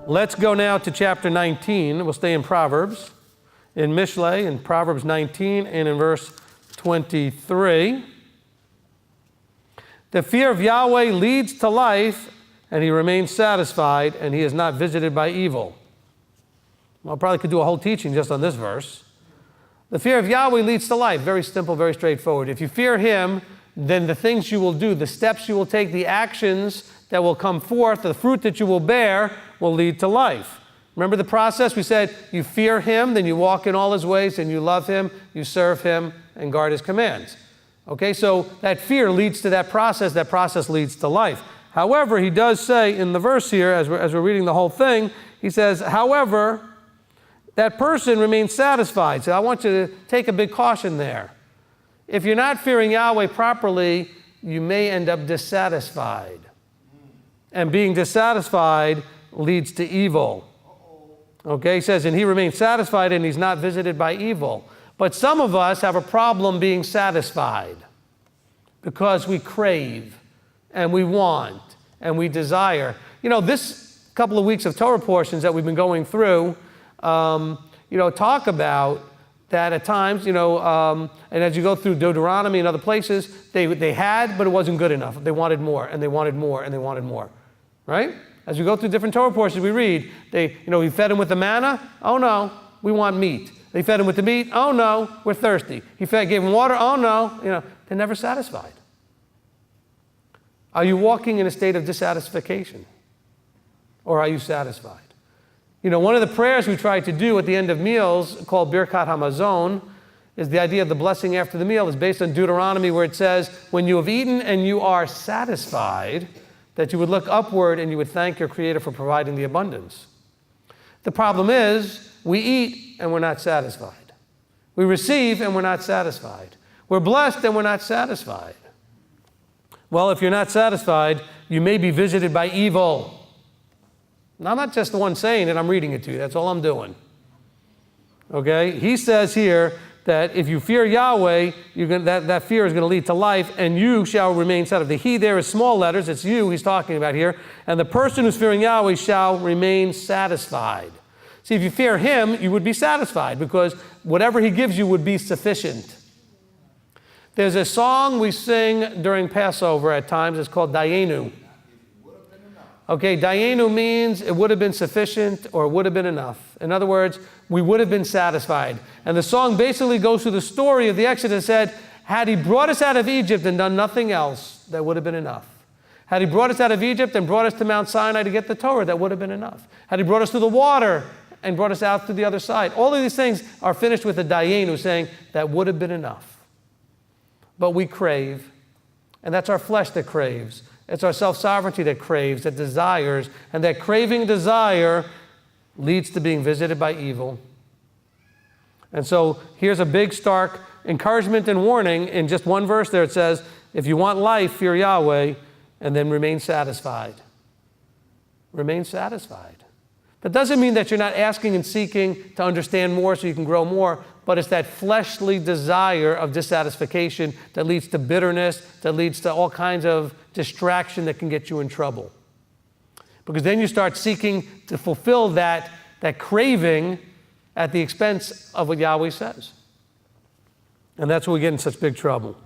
Let's go now to chapter 19. We'll stay in Proverbs, in Mishlei, in Proverbs 19 and in verse 23. The fear of Yahweh leads to life, and he remains satisfied, and he is not visited by evil. Well, I probably could do a whole teaching just on this verse. The fear of Yahweh leads to life. Very simple, very straightforward. If you fear him, then the things you will do, the steps you will take, the actions that will come forth, the fruit that you will bear will lead to life. Remember the process? We said you fear him, then you walk in all his ways, and you love him, you serve him, and guard his commands. Okay, so that fear leads to that process leads to life. However, he does say in the verse here, as we're reading the whole thing, he says, however, that person remains satisfied. So I want you to take a big caution there. If you're not fearing Yahweh properly, you may end up dissatisfied. And being dissatisfied leads to evil. Okay, he says, and he remains satisfied and he's not visited by evil. But some of us have a problem being satisfied because we crave and we want and we desire. You know, this couple of weeks of Torah portions that we've been going through, talk about that at times, and as you go through Deuteronomy and other places, they had, but it wasn't good enough. They wanted more, and they wanted more, and they wanted more, right? As we go through different Torah portions, we read, he fed them with the manna. Oh no, we want meat. They fed him with the meat. Oh no, we're thirsty. Gave him water. Oh no, they're never satisfied. Are you walking in a state of dissatisfaction? Or are you satisfied? One of the prayers we try to do at the end of meals, called Birkat Hamazon, is the idea of the blessing after the meal. Is based on Deuteronomy, where it says, when you have eaten and you are satisfied, that you would look upward and you would thank your Creator for providing the abundance. The problem is, we eat and we're not satisfied. We receive and we're not satisfied. We're blessed and we're not satisfied. Well, if you're not satisfied, you may be visited by evil. Now, I'm not just the one saying it, I'm reading it to you. That's all I'm doing. Okay? He says here that if you fear Yahweh, that fear is going to lead to life, and you shall remain satisfied. The he there is small letters. It's you he's talking about here. And the person who's fearing Yahweh shall remain satisfied. See, if you fear him, you would be satisfied, because whatever he gives you would be sufficient. There's a song we sing during Passover at times. It's called Dayenu. Okay, Dayenu means it would have been sufficient or it would have been enough. In other words, we would have been satisfied. And the song basically goes through the story of the Exodus. Said, had he brought us out of Egypt and done nothing else, that would have been enough. Had he brought us out of Egypt and brought us to Mount Sinai to get the Torah, that would have been enough. Had he brought us through the water and brought us out to the other side, all of these things are finished with a Dayenu saying that would have been enough. But we crave, and that's our flesh that craves. It's our self-sovereignty that craves, that desires, and that craving desire leads to being visited by evil. And so here's a big, stark encouragement and warning in just one verse there. It says, if you want life, fear Yahweh, and then remain satisfied. Remain satisfied. That doesn't mean that you're not asking and seeking to understand more so you can grow more, but it's that fleshly desire of dissatisfaction that leads to bitterness, that leads to all kinds of distraction that can get you in trouble. Because then you start seeking to fulfill that craving at the expense of what Yahweh says. And that's where we get in such big trouble.